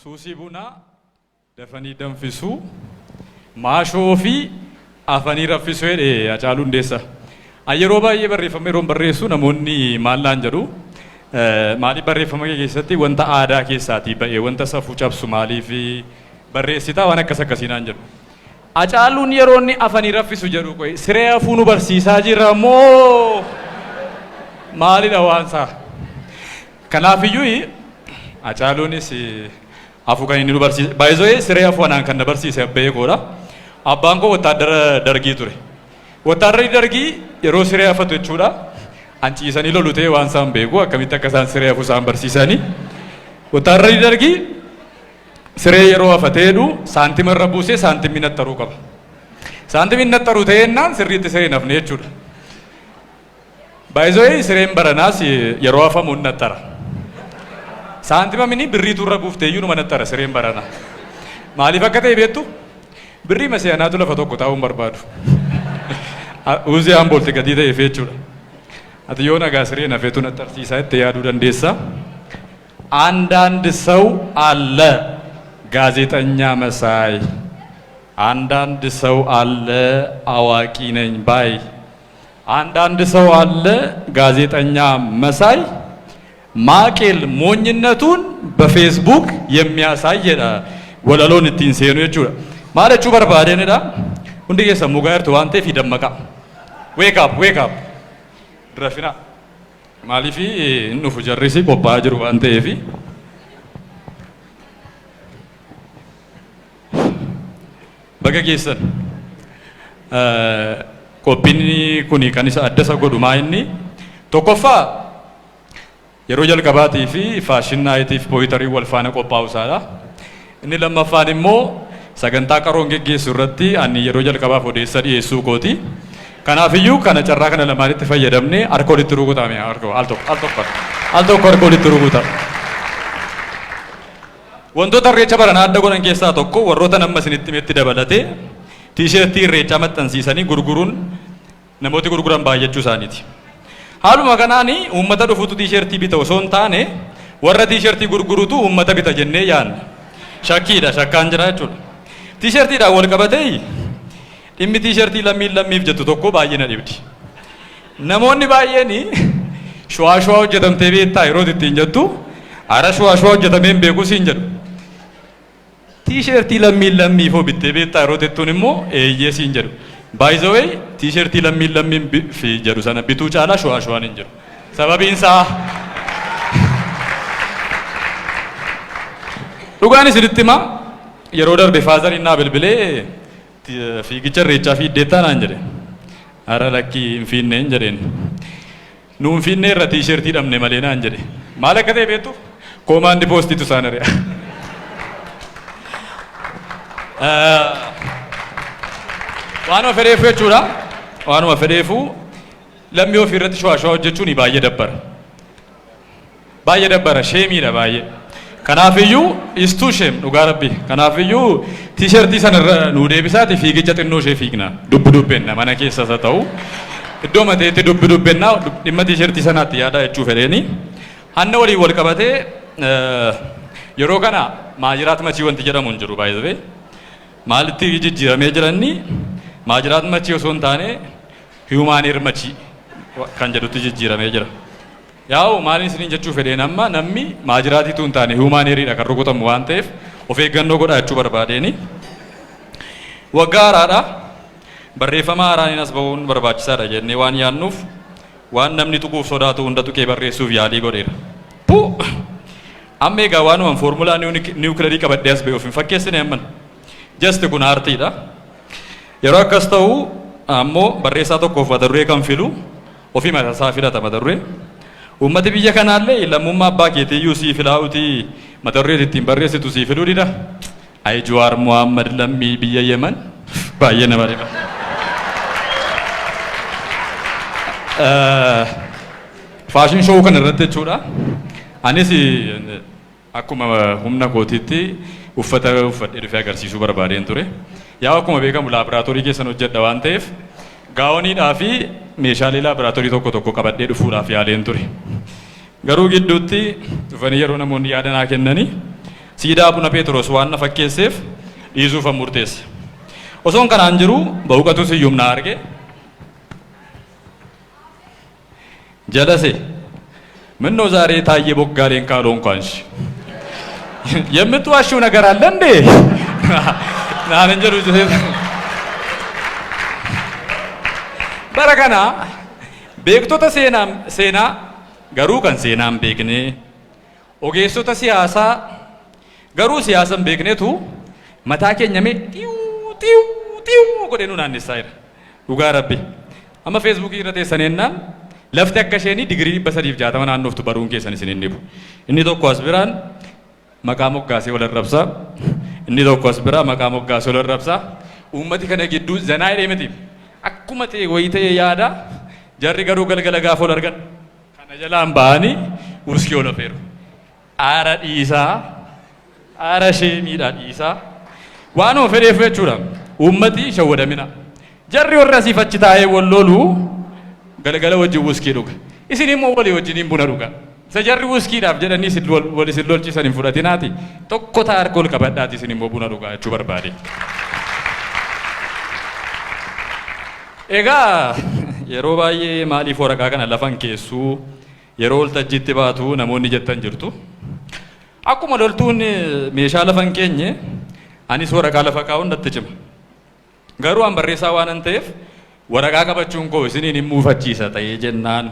suusii bunaa dafanii danfisuu maashoo fi afanii raffisuu jedhe Hacaaluu Hundeessaa. Yeroo baay'ee barreeffama yeroo barreessu namoonni maallaan jedhu maaliif barreeffama keessatti wanta aadaa keessaatii ba'ee wanta safuu cabsu maaliif barreessitaa waan akkas akkasiinaan jedhu. Hacaaluun yeroo inni afanii raffisu jedhu qoy siree afuu nu barsiisaa jira moo maalidha waansaa. Kanaafiyyuu Hacaaluunis afuu kan inni nu barsiise baay'ee siree afuu anaan kan na barsiise abbee koodha. Abbaan koo wattaadara dargii ture. Wattaadarri dargii yeroo siree afatu jechuudha. Anciisanii lolu ta'ee waan isaan beeku akkamitti akka isaan siree afuu isaan barsiisanii. Wattaadarri dargii siree yeroo afateedhu saantima irra buusee saantimni nattaruu qaba. Saantimni nattaruu ta'eennaan sirriitti siree nafne jechuudha. Baay'ee sireen baranaas yeroo afamu nattara. Saantima mini birriitu irra buuftee iyyuu numa nattara sireen baranaa. Maaliif akka ta'e beektu? Birrii maseenaatu lafa tokko taa'uun barbaadu. Uuzii amboolti gadi ta'eef jechuudha. Ati yoo nagaa siree nafeetu nattarsiisaa itti yaaduu dandeessa. አንዳንድ ሰው አለ ጋዜጠኛ መሳይ አንዳንድ ሰው አለ አዋቂ ነኝ ባይ አንዳንድ ሰው አለ ጋዜጠኛ መሳይ ማቄል ሞኝነቱን በፌስቡክ የሚያሳይ ወለሎን እንትን jechuudha. Maal jechuu barbaadeenidha? Hundi keessa mugaa jirtu waan ta'eef dammaqa. Wake up. Rafina. Maaliif inni dhufu jarrisi qophaa'aa jiru waan ta'eef. Baga keessan. Qophiin kuni kan isa adda isa godhu maa inni tokkoffaa yeroo jalqabaatii fi faashinaayitiif pooyitarii wal faana qophaa'u isaadha. Inni lammaffaan immoo sagantaa qaroon geggeessu irratti ani yeroo jalqabaaf odeessa dhiyeessuu kooti. Kanaafiyyuu kana carraa kana lamaanitti fayyadamnee harka walitti rukutame al tokko harka walitti rukuta. Wantoota irreecha baranaa adda godhan keessaa tokko warroota nama isinitti himetti dabalatee tiishertii irreechaa maxxansiisanii gurguruun namooti gurguran baay'achuu isaaniiti. Haaluma kanaan uummata dhufuutu tiishertii bita osoo hin taane warra tiishertii gurgurutu uummata bita jennee yaadna. Shakkiidha shakkaan jira jechuudha. Tiishertiidhaan wal qabatee dhimmi tiishertii lammiif jettu tokko baay'ee na dhibdi. Namoonni baay'een shwaa hojjetamtee beektaa yeroo ittiin jettu ara shwaa hojjetamee hin beeku siin jedhu. Tiishertii lammiif hoo bittee beektaa yeroo jettuun immoo eeyyee siin jedhu. By the way tiishertii lammiif jedhu sana bituu caalaa shwaan hin jedhu. Sababiin isaa dhugaan isinitti himaa yeroo darbe faazariin naa bilbilee fiigicha irreechaa fiiddeettaa naan jedhe. Ara lakkii hin fiinnee hin jedheen. Nu hin fiinnee irra tiishertii dhabne malee naan jedhe. Maal akka ta'e beektu? Koomaandi poostiitu isaan ari'a. Waanuma fedheefu jechuudha. Waanuma fedheefu lammii ofii irratti shwaa hojjechuun baay'ee dabbara. Baay'ee dabbara sheemiidha baay'ee. Kanaafiyyuu istuu sheem dhugaa rabbi. Kanaafiyyuu tiishertii sanarra nu deebisaati fiigicha xinnoo ishee fiigna. Dubbenna mana keessas haa ta'u. Iddoo mateetti dubbenna dhimma tiishertii sanaatti yaada jechuu fedheeni. Hanna waliin wal qabatee yeroo kana maajiraat machii wanti jedhamu hin jiru baay'ee. Maalitti jijjiiramee jiranni maajiraat machii osoo hin taane hiyumaaniir machii kan jedhutti jijjiiramee jira. Yaa'u maaliin isiniin jechuu fedheen amma namni maajiraatiitu hin taane hiyumaaniiriidha kan rukutamu waan ta'eef of eeggannoo godhaa jechuu barbaadeeni. Waggaa haaraadha. Barreeffama haaraan as ba'uun barbaachisaadha jennee waan yaadnuuf waan namni tuquuf sodaatu hunda tuqee barreessuuf yaalii godheera. Amma egaa waanumaan foormulaa niwukilarii qabadhee as ba'e of hin fakkeessine amman. Jasti kun aartiidha. Yeroo akkas ta'u ammoo barreessaa tokkoof mata duree kan filu ofii matasaa filata mata duree. Uummati biyya kanaallee lammummaa abbaa keetiiyyuu sii filaa'utii mata duree ittiin barreessitu sii filuu dida. Ay Jawaar Mohaammed lammii biyya Yemen baay'ee nama dhiba. Faashin showuu kana irratti jechuudha. Anis akkuma humna kootiitti uffata uffadhee dhufee agarsiisuu barbaadeen ture. Yaa akkuma beekamu laaboraatoorii keessan hojjedha waan ta'eef gaawoniidhaa fi meeshaalee laaboraatoorii tokko qabadhee dhufuudhaaf yaaleen ture. Garuu gidduutti dhufanii yeroo namoonni yaada naa kennanii siidaa buna Pheexroos waan na fakkeesseef dhiisuufan murteesse. Osoon kanaan jiru Ba'uqatu Siyyum na arge. ጀለሴ ምን ነው ዛሬ ታየ ቦጋሌን ካልሆንኩ አንቺ የምትዋሽው ነገር አለ እንዴ? ናንጀሩ በረከና ቤክቶተ ሴና ገሩ ከን ሴናን ቤክኔ ኦጌሶተ ሲያሳ ገሩ ሲያሰን ቤክኔቱ መታ ኬኛሜ ጢው ጢው ጢው ጎደኑ ናንሳይር ዱጋ ረቢ አማ ፌስቡክ ይረቴ ሰኔናን lafti akka isheen digirii 360 naannoftu baruun keessan isin hin dhibu. Inni tokko as biraan maqaa moggaasee wal arrabsaa, inni tokko as biraa maqaa moggaasee wal arrabsaa. Uummati kana gidduu zanaa hidhee miti. Akkuma ta'e wayii ta'e yaada jarri garuu galgala gaafa ol argan kana jalaan ba'anii uskii ol afeeru. Aara dhiisaa, aara sheemiidhaa dhiisaa waan of fedheef jechuudha. Uummati shawwadamina. Jarri warra asiif achi taa'ee wal loluu galgala wajjin wuskii dhuga. Isin immoo walii wajjiniin buna dhuga. Isa jarri wuskiidhaaf jedhanii wal isin lolchisan hin fudhatinaati. Tokko ta'a alkool qabadhaati isin immoo buna dhuga jechuu barbaade. Egaa yeroo baay'ee maaliif waraqaa kana lafan keessuu yeroo waltajjiitti baatu namoonni jettan jirtu. Akkuma loltuun meeshaa lafan keenye anis waraqaa lafa kaa'uun natti cima. Garuu an barreessaa waan an ta'eef waraqaa qabachuun koo isiniin hin muufachiisa ta'ee jennaan,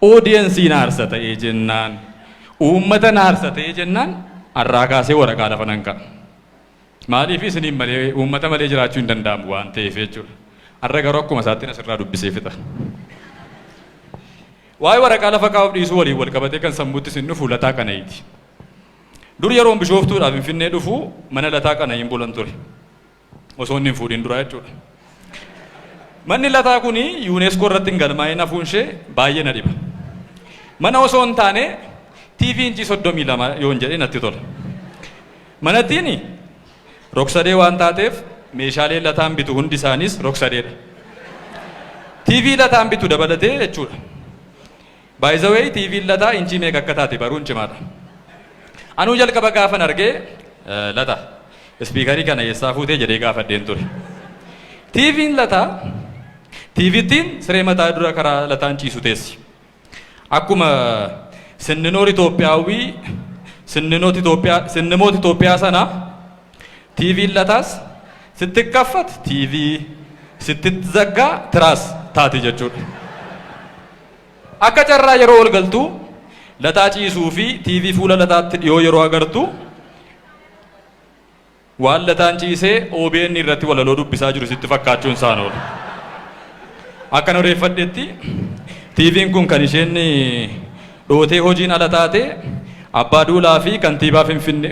oodiyensiin aarsa ta'ee jennaan, uummata aarsa ta'ee jennaan har'aa kaasee waraqaa lafa nan ka'a. Maaliif isiniin malee uummata malee jiraachuu hin danda'amu waan ta'eef jechuudha. Har'a garuu akkuma isaatti asirraa dubbisee fixa. Waa'ee waraqaa lafa kaa'uuf dhiisuu waliin wal qabatee kan sammuutti isin dhufu lataa qana'iiti. Dur yeroon bishooftuudhaaf Finfinnee dhufu mana lataa qana'iin bulan ture. Osoo inni hin fuudhin dura jechuudha. Manni lataa kuni UNESCO irratti hin galmaa'in hafuun ishee baay'ee na dhiba. Mana osoo hin taane TV inchii 32 yoon jedhee natti tola. Manattiin rogsadee waan taateef meeshaalee lataan bitu hundi isaanis rogsadeedha. TV lataan bitu dabalatee jechuudha. By the way TV lataa inchii meeqa akka taate baruun cimaadha. Anuu jalqaba gaafan argee lata ispiikarii kana eessaa fuutee jedhee gaafadheen ture. TV'n lataa TV'tiin siree mataa dura karaa lataan ciisu teessi. Akkuma sinninoota Itoophiyaa sana TV'n lataas sitti kaffat TV sitti zaggaa tiraas taati jechuudha. Akka carraa yeroo ol galtu lataa ciisuu fi TV fuula lataatti dhiyoo yeroo agartu waan lataan ciisee OBN irratti walaloo dubbisaa jiru sitti fakkaachuun isaan oola. Akkan odeeffadhetti TV'n kun kan isheen dhootee hojiin ala taate abbaa duulaa fi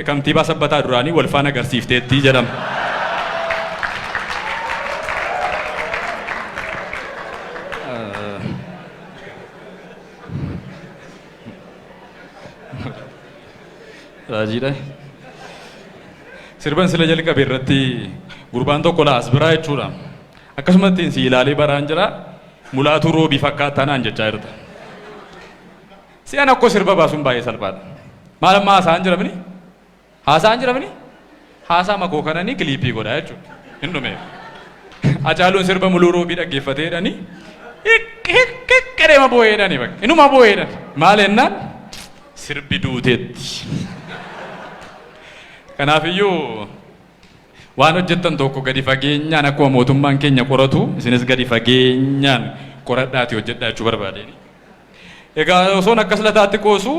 kantiibaa sabbataa duraanii wal faana agarsiifteetti jedhama. Raajiidha. Sirban sila jalqabe irratti gurbaan tokko laas biraa jechuudha. Akkasumatti si ilaalee baraan jira mulaatuu roobii fakkaataa naan jechaa jirta. Si'an akkoo sirba baasuun baay'ee salphaadha. Maal amma haasa'an jiramini? Haasa'an jiramini? Haasaa makoo kananii kiliipii godhaa jechuudha. Hin dhumeef. Acaaluun sirba muluu roobii dhaggeeffateedhani hiqqedeema boo'eedhani bakka. Inuma boo'eedhan. Maal jennaan? Sirbi duuteetti. Kanaafiyyuu waan hojjettan tokko gadi fageenyaan akkuma mootummaan keenya qoratu isinis gadi fageenyaan qoradhaati hojjedhaa jechuu barbaadeni. Egaa osoon akkas lataatti qoosu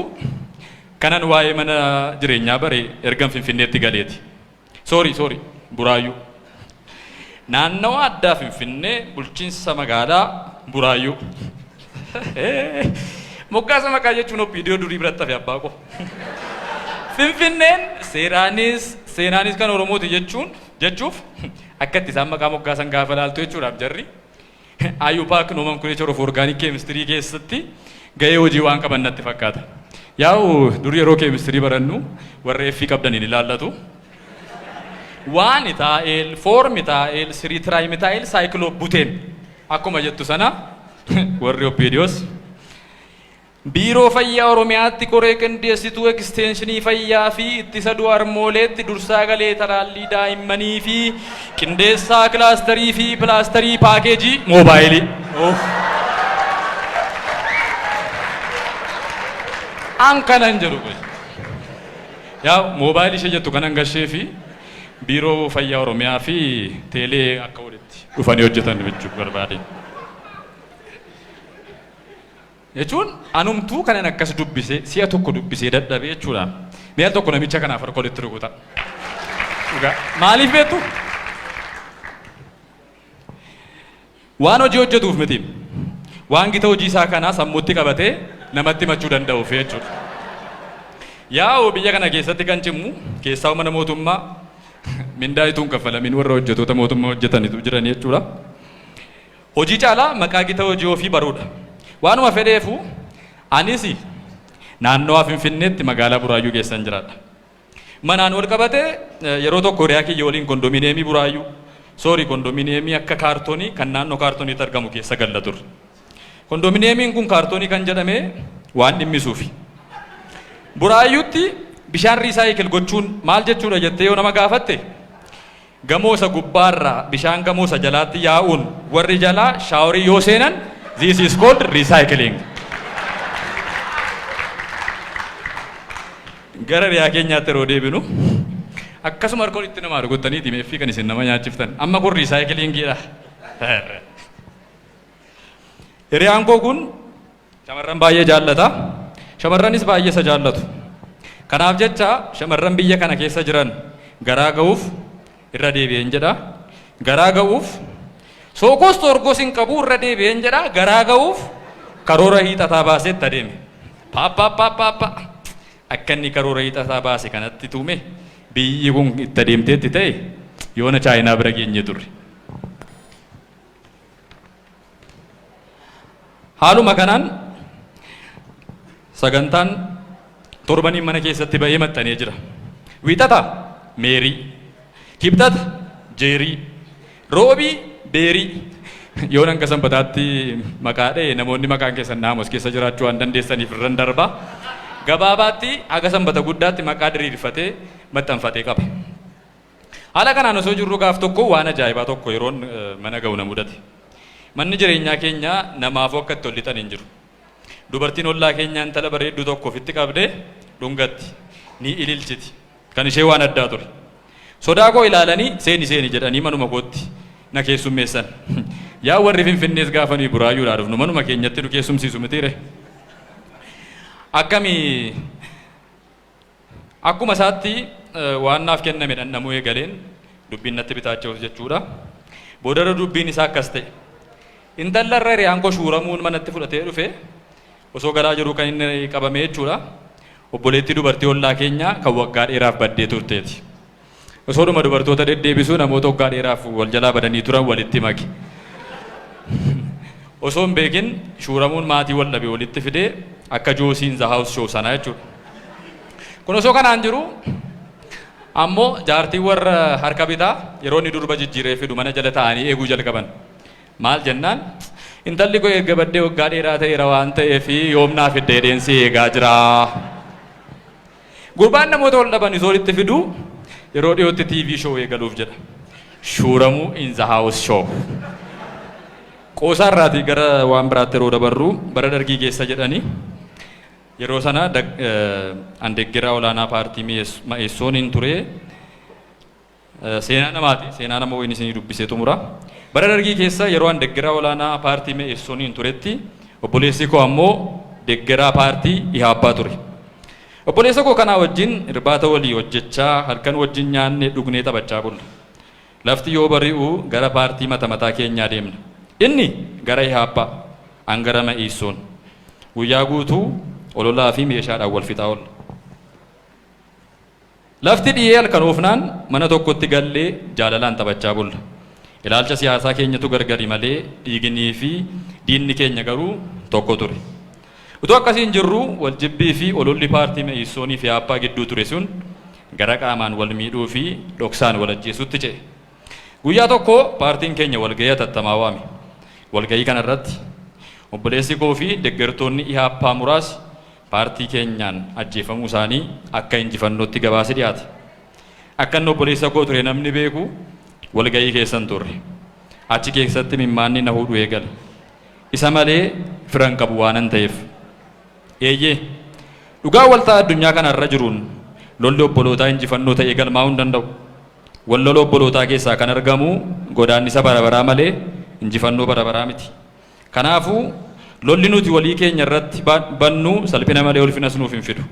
kanan waa'ee mana jireenyaa bare ergan Finfinneetti galeeti. Sorry Buraayyuu. Naannawa addaa Finfinnee bulchiinsa magaalaa Buraayyuu. Moggaasa maqaa jechuun viidiyoo durii biratti hafe abbaa koo. Finfinneen seenaanis kan Oromooti jechuuf akkatti isaan maqaa moggaasan gaafa laaltu jechuudhaaf jarri Ayyuu Paak Nomenclature of Organic Chemistry keessatti gahee hojii waan qaban natti fakkaata. Yaa'u dur yeroo keemistirii barannu warra effii qabdaniin ilaallatu. Waan taa'eel, foormi taa'eel, biiroo fayyaa Oromiyaatti koree qindeessituu ekstenshinii fayyaa fi ittisa du'a harmooleetti dursaa galee talaallii daa'immanii fi qindeessaa kilaasterii fi pilaasterii paakeejii moobaayilii. An kanan jedhu yaa moobaayilii ishee jettu kanan gashee fi biiroo fayyaa Oromiyaa fi teelee akka walitti dhufanii hojjetan jechuudha barbaade. Jechuun anumtuu kanan akkas dubbisee si'a tokko dubbisee dadhabee jechuudha. Mi'a tokko namicha kanaaf harka walitti rukuta. Maaliif beektu? Waan hojii hojjetuuf miti. Waan gita hojii isaa kanaa sammuutti qabatee namatti himachuu danda'uuf jechuudha. Yaa'u biyya kana keessatti kan cimu keessaa mana mootummaa mindaa ituun kaffalamin warra hojjetoota mootummaa hojjetanitu jiran jechuudha. Hojii caalaa maqaa gita hojii ofii baruudha. Waanuma fedheefu anis naannoo Finfinneetti magaalaa Buraayyuu keessan jiraadha. Manaan wal qabatee yeroo tokko hiriyaa kiyya waliin kondominiyeemii Buraayyuu kondominiyeemii akka kaartoonii kan naannoo kaartooniitti argamu keessa galla turre. Kondominiyeemiin kun kaartoonii kan jedhame waan dhimmisuufi. Buraayyuutti bishaan riisaayikil gochuun maal jechuudha jettee yoo nama gaafatte gamoosa gubbaarraa bishaan gamoosa jalaatti yaa'uun warri jalaa shaaworii yoo seenan this is called recycling. Gara riyaa keenyaatti yeroo deebinu akkasuma harka walitti namaa rukuttanii dimeeffii kan isin nama nyaachiftan amma kun recyclingidha. Hiriyaan koo kun shamarran baay'ee jaallata. Shamarranis baay'ee isa jaallatu. Kanaaf jecha shamarran biyya kana keessa jiran garaa ga'uuf irra deebi'een jedha. Garaa ga'uuf sookos torgos hin qabu irra deebi'een jedha. Garaa ga'uuf karoora hiixataa baaseetti adeeme. Paappa akka inni karoora hiixataa baase kanatti tuume biyyi kun itti adeemteetti ta'e yoona chaayinaa bira geenye turre. Haaluma kanaan sagantaan torbanii mana keessatti ba'ee maxxanee jira. Wiixata Meerii, Kibxata Jeerii, Roobii Beerii. Yoon hanga sanbataatti maqaa dha'e namoonni maqaan keessan naamos keessa jiraachuu waan dandeessaniif irran darba. Gabaabaatti haga sanbata guddaatti maqaa diriirfatee maxxanfatee qaba. Haala kanaan osoo jirru gaaf tokko waan ajaa'ibaa tokko yeroon mana ga'u na mudate. Manni jireenyaa keenya namaaf akka itti hollixan hin jiru. Dubartiin ollaa keenya intala bareedduu tokko ofitti qabdee dhungatti ni ililchiti. Kan ishee waan addaa ture. Sodaa koo ilaalanii seeni jedhanii manuma kootti na keessummeessan. Yaa warri Finfinnees gaafa nuyi Buraayyuudhaa dhufnu manuma keenyatti nu keessumsiisu mitiire. Akkuma isaatti waan naaf kenname dhandhamuu eegaleen dubbiin natti bitaacha'us jechuudha. Boodarra dubbiin isaa akkas ta'e. Intallarra hiriyaan koo shuuramuun manatti fudhatee dhufe osoo garaa jiru kan inni qabame jechuudha. Obboleettii dubartii ollaa keenyaa kan waggaa dheeraaf baddee turteeti. Osoo dhuma dubartoota deddeebisuu namoota waggaa dheeraaf wal jalaa badanii turan walitti maki. Osoo hin beekin shuuramuun maatii wal dhabe walitti fidee akka Joosiin The House Show sanaa jechuudha. Kun osoo kanaan jiru ammoo jaartii warra harka bitaa yeroo inni durba jijjiiree fidu mana jala taa'anii eeguu jalqaban. Maal jennaan intalli koo erga baddee waggaa dheeraa ta'eera waan ta'eef yoomnaa fiddee deensi eegaa jira. Gurbaan namoota wal dhaban isoo walitti fidu yeroo dhiyootti TV show eegaluuf jedha. Shuuramuu in The House Show. Qoosaa irraatii gara waan biraatti yeroo dabarru bara dargii keessa jedhanii yeroo sana andeggeraa olaanaa paartii Me'essoon hin ture. Seenaa namaati. Seenaa nama wayini isinii dubbisee xumura. Bara dargii keessa yeroo andeggeraa olaanaa paartii Me'essoon hin turetti obboleessi koo ammoo deggeraa paartii Ihaabbaa ture. Obboleessa koo kanaa wajjin irbaata walii hojjechaa halkan wajjin nyaannee dhugnee taphachaa bulla. Lafti yoo bari'u gara paartii mataa keenyaa deemna. Inni gara Ihaabbaa an gara Me'essoon. Guyyaa guutuu ololaa fi meeshaadhaan wal fixaa oolla. Lafti dhiyee halkan oofnaan mana tokkotti gallee jaalalaan taphachaa bulla. Ilaalcha siyaasaa keenyatu gargari malee dhiignii fi diinni keenya garuu tokko ture. Utuu akkasiin jirru wal jibbii fi ololli paartii Me'essoonii fi Ihaabbaa gidduu ture sun gara qaamaan wal miidhuu fi dhoksaan wal ajjeesutti ce'e. Guyyaa tokko paartiin keenya walgahii hatattamaa waame. Walgahii kanarratti obboleessi koo fi deeggartoonni ihaappaa muraasi paartii keenyaan ajjeefamuu isaanii akka injifannootti gabaasee dhiyaate. Akka inni obboleessa koo ture namni beeku walgahii keessan turre. Achi keessatti mimmaanni na hudhuu eegale. Isa malee firan qabu waanan ta'eef. Eeyyee dhugaa waltaa addunyaa kanarra jiruun lolli obbolootaa injifannoo ta'ee galmaa'uu hin danda'u. Walloloo obbolootaa keessaa kan argamu godaannisa barabaraa malee injifannoo barabaraa miti. Kanaafuu lolli nuti walii keenya irratti bannu salphina malee ulfinas nuuf hin fidu.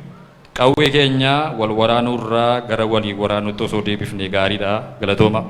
Qawwee keenya wal waraanuu irraa gara walii waraanuutti osoo deebifnee gaariidha. Galatooma.